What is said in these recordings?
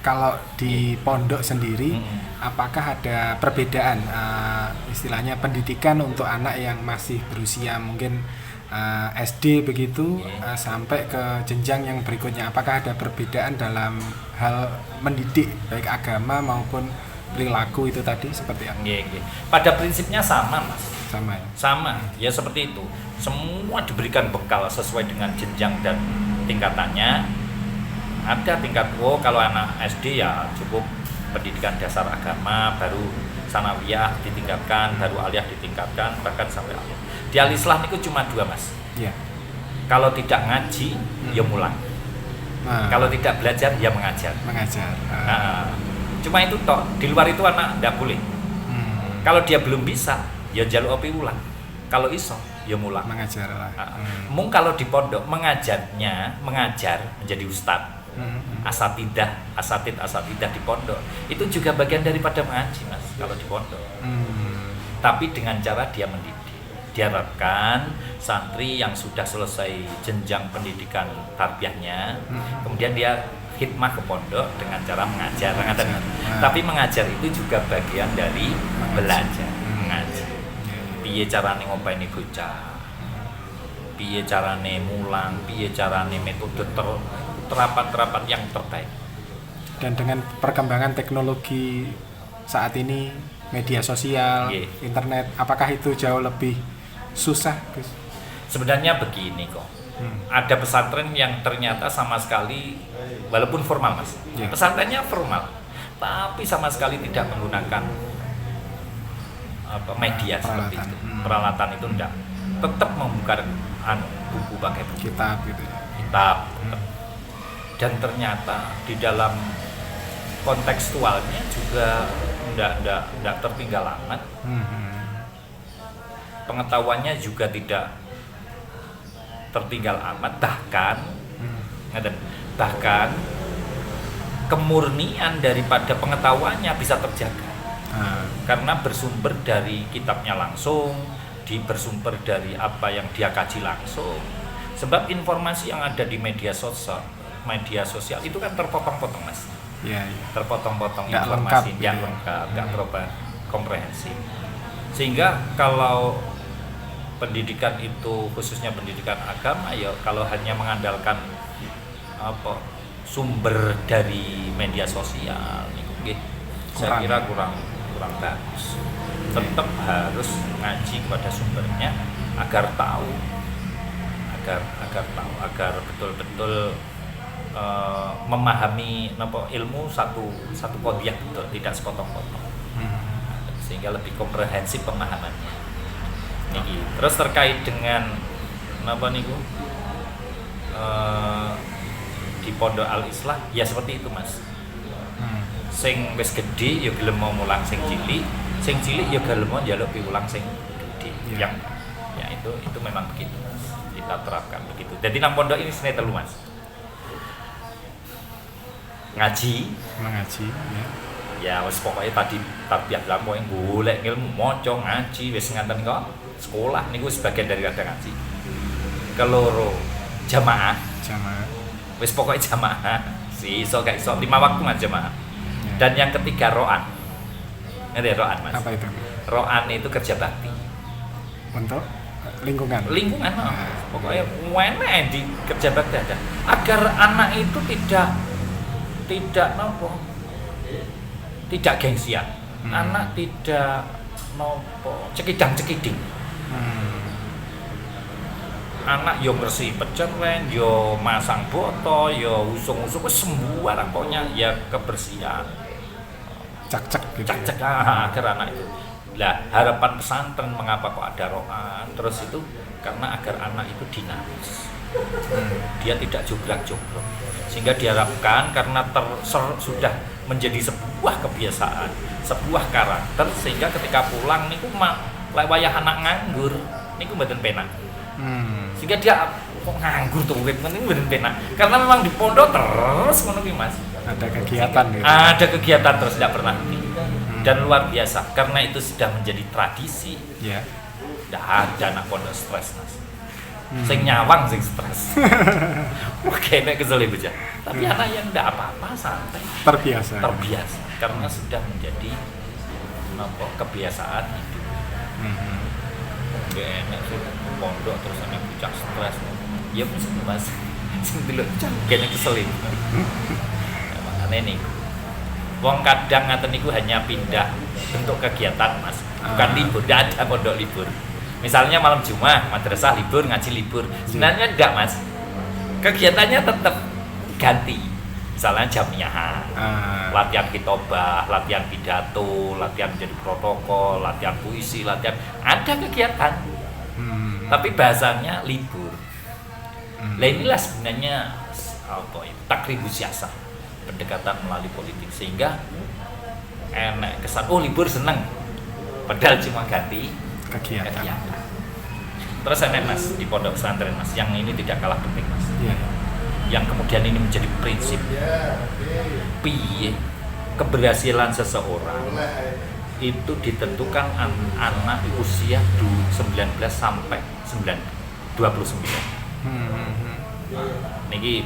kalau di pondok sendiri, apakah ada perbedaan istilahnya pendidikan untuk anak yang masih berusia mungkin SD begitu sampai ke jenjang yang berikutnya? Apakah ada perbedaan dalam hal mendidik baik agama maupun perilaku itu tadi seperti apa? Pada prinsipnya sama, Mas. Sama ya? Sama, ya seperti itu. Semua diberikan bekal sesuai dengan jenjang dan tingkatannya. Ada tingkat kalau anak SD ya cukup pendidikan dasar agama, baru sanawiyah ditingkatkan, baru aliyah ditingkatkan, bahkan sampai aliyah. Di Al-Islam itu cuma 2, Mas. Iya. Kalau tidak ngaji, ya mulang. Kalau tidak belajar, ya mengajar. Cuma itu toh. Di luar itu anak tidak boleh. Kalau dia belum bisa, ya jaluk opi ulang. Kalau iso, ya mulang. Mengajar lah. Mung kalau di pondok mengajar menjadi ustadz. Asatidah di pondok itu juga bagian daripada mengaji, Mas, kalau di pondok. Tapi dengan cara dia mendidik. Diharapkan santri yang sudah selesai jenjang pendidikan tarbiyahnya, kemudian dia khidmah ke pondok dengan cara mengajar. Tapi mengajar itu juga bagian dari belajar, mengaji. Piye carane ngopeni bocah, piye carane mulang, piye carane metode terapan yang terbaik. Dan dengan perkembangan teknologi saat ini, media sosial, internet, apakah itu jauh lebih susah, Gus? Sebenarnya begini kok. Ada pesantren yang ternyata sama sekali, walaupun formal, Mas, pesantrennya formal, tapi sama sekali tidak menggunakan media seperti itu. Peralatan itu enggak. Tetap membuka buku pakai buku. Kitab gitu. Kitab. Dan ternyata di dalam kontekstualnya juga enggak tertinggal amat. Pengetahuannya juga tidak tertinggal amat, bahkan kemurnian daripada pengetahuannya bisa terjaga. Karena bersumber dari kitabnya langsung, bersumber dari apa yang dia kaji langsung. Sebab informasi yang ada di media sosial itu kan terpotong-potong, Mas. Terpotong-potong informasi yang lengkap, nggak komprehensif. Sehingga kalau pendidikan itu, khususnya pendidikan agama, ya kalau hanya mengandalkan sumber dari media sosial saya kira kurang bagus. Tetap harus ngaji kepada sumbernya agar tahu, agar betul-betul memahami ilmu satu qadiyah betul, tidak sepotong-potong. Sehingga lebih komprehensif pemahamannya. Terus terkait dengan di pondok Al-Islah ya seperti itu, Mas. Sing wis gedhe ya gelem mau mulang sing cilik ya gelem mau njaluk piwulang sing gedhe. Yang ya itu memang begitu, Mas. Kita terapkan begitu. Jadi nang pondok ini sene telu, Mas. Ngaji ya wis pokoknya tadi tarbiyah lah pokoke golek ilmu, maca, ngaji, wis ngaten kok. Sekolah niku sebagian dari kadang ngaji. Keloro jamaah. Wis pokoknya jamaah. Iso gak iso 5 waktu ngan jamaah. Dan yang ketiga ro'an. Ngerti ro'an, Mas? Apa itu? Ro'an itu kerja bakti. Untuk lingkungan. Pokoknya enak di kerja bakti ada. Agar anak itu tidak gengsian. Anak tidak cekidang-cekiding. Anak yo bersih peceren, yo masang boto, yo usung-usung sembarang, pokoknya ya kebersihan. Cak-cak gitu. Agar anak itu. Lah harapan pesantren mengapa kok ada ro'an? Terus itu karena agar anak itu dinamis. Dia tidak jogrok-jogrok. Sehingga diharapkan karena sudah menjadi sebuah kebiasaan, sebuah karakter, sehingga ketika pulang niku lek wayah anak nganggur niku mboten penak. Sehingga dia kok nganggur tuh urip niku mboten penak. Karena memang di pondok terus ngono ki, Mas. Ada kegiatan gitu. Ada kegiatan terus tidak pernah henti. Dan luar biasa karena itu sudah menjadi tradisi. Ya. Tidak ada anak pondok stres, Mas. Sing nyawang sing stres. Oke, nek kesel bocah. Tapi anak yang ndak apa-apa santai, Terbiasa. karena sudah menjadi kebiasaan hidup. Nggak enak sih pondok terus anak bocah stres. Ya mesti Mas. Sing delok kene keselin. Makane niku. Wong kadang ngaten niku hanya pindah bentuk kegiatan Mas. Bukan libur, tidak ada pondok libur. Misalnya malam Jumat, madrasah libur, ngaji libur. Sebenarnya enggak Mas. Kegiatannya tetap ganti. Misalnya jamiah, latihan khitobah, latihan pidato, latihan jadi protokol, latihan puisi, latihan ada kegiatan. Tapi bahasanya libur. Nah inilah sebenarnya apa itu takribus siasah, pendekatan melalui politik sehingga enak kesan libur seneng padahal cuma ganti kegiatan. Terus enak Mas di pondok pesantren Mas yang ini tidak kalah penting Mas. Yang kemudian ini menjadi prinsip piye keberhasilan seseorang itu ditentukan anak usia 19 sampai 29. Niki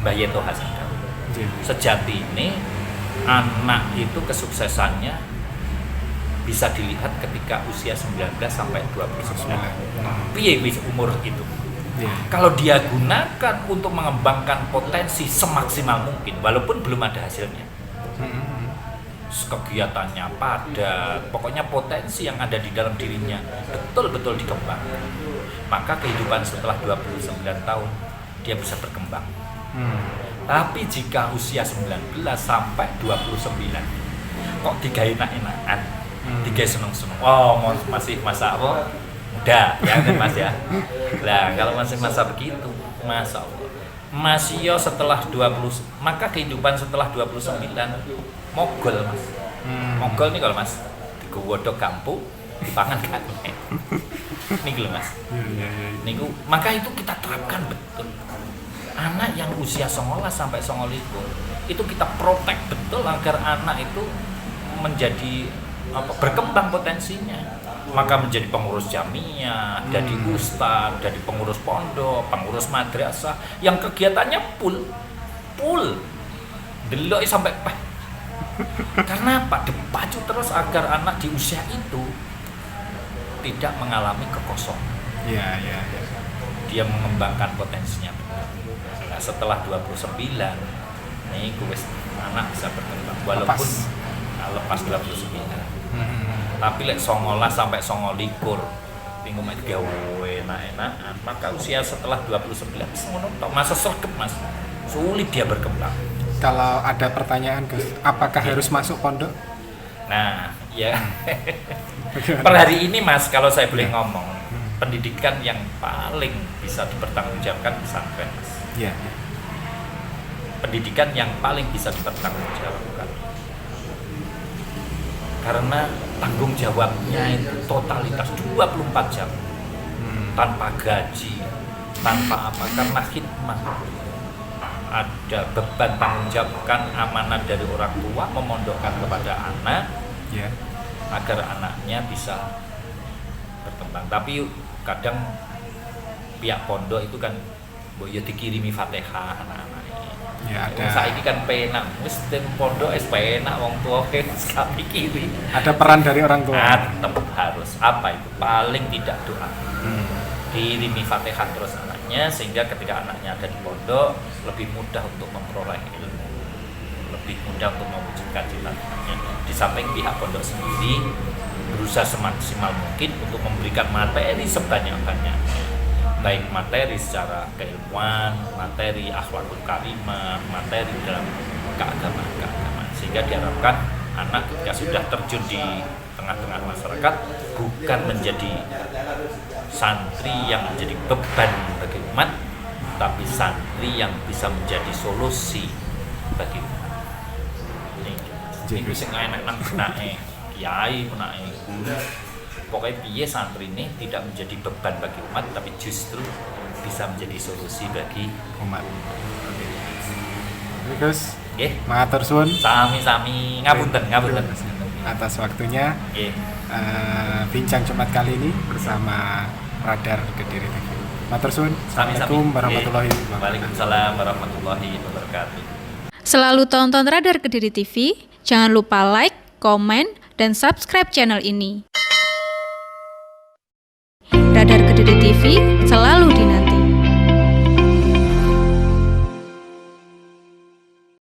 Mbah Yeto Hasan. Sejati ini anak itu kesuksesannya bisa dilihat ketika usia 19 sampai 29. Piye wis umur itu. Kalau dia gunakan untuk mengembangkan potensi semaksimal mungkin walaupun belum ada hasilnya. Kegiatannya padat, pokoknya potensi yang ada di dalam dirinya betul-betul dikembangkan. Maka kehidupan setelah 29 tahun dia bisa berkembang. Tapi jika usia 19 sampai 29 kok digawe enak-enakan, digawe seneng-seneng. Masih masa apa? Muda, ya kan Mas ya. Lah kalau masih masa begitu, Masya Allah. Masih setelah 20, maka kehidupan setelah 29 mogol Mas. Mogol nih kalau Mas digodhog kampung, dipangan kan. Niki lho Mas. Niku maka itu kita terapkan betul. Anak yang usia 19 sampai 29 itu kita protek betul agar anak itu menjadi berkembang potensinya. Maka menjadi pengurus jamiah, jadi ustadz, jadi pengurus pondok, pengurus madrasah yang kegiatannya full delok sampai karena apa? Dipacu terus agar anak di usia itu tidak mengalami kekosongan. Dia mengembangkan potensinya. Nah, setelah 29 nih anak bisa berkembang walaupun lepas 29. Tapi lek 19 sampai 29 minggu mek gawe enak-enakan, maka usia setelah 29 semono masa sergap Mas. Sulit dia berkembang. Kalau ada pertanyaan Gus, apakah harus masuk pondok? Nah, ya. Per hari ini Mas, kalau saya boleh ngomong, pendidikan yang paling bisa dipertanggungjawabkan pesantren Mas. Pendidikan yang paling bisa dipertanggungjawabkan. Karena tanggung jawabnya itu totalitas 24 jam tanpa gaji, tanpa apa, karena khidmah. Ada beban tanggung jawab kan amanat dari orang tua memondokkan kepada anak agar anaknya bisa berkembang. Tapi kadang pihak pondok itu kan dikirimi Fatihah anak-anak. Saiki kan penak, wis ten pondok penak wong tua kami kiri. Ada peran dari orang tua. Tetap harus apa itu? Paling tidak doa. Dirimi Fatihah terus anaknya sehingga ketika anaknya ada di pondok lebih mudah untuk memperoleh ilmu, lebih mudah untuk mewujudkan cita-citanya. Di samping pihak pondok sendiri berusaha semaksimal mungkin untuk memberikan materi sebanyak-banyaknya. Baik materi secara keilmuan, materi akhlakul karimah, materi dalam keagamaan, sehingga diharapkan anak ketika sudah terjun di tengah-tengah masyarakat bukan menjadi santri yang menjadi beban bagi umat, tapi santri yang bisa menjadi solusi bagi umat. Ini sing enak nang benake kiai, benake guru. Pokoknya piye santri ini tidak menjadi beban bagi umat, tapi justru bisa menjadi solusi bagi umat. Terus, matur suwun. Sami-sami ngapunten. Atas waktunya. Bincang Jumat kali ini bersama Radar Kediri TV. Matur suwun. Assalamualaikum warahmatullahi wabarakatuh. Waalaikumsalam warahmatullahi wabarakatuh. Selalu tonton Radar Kediri TV, jangan lupa like, komen, dan subscribe channel ini. Radar Kediri TV,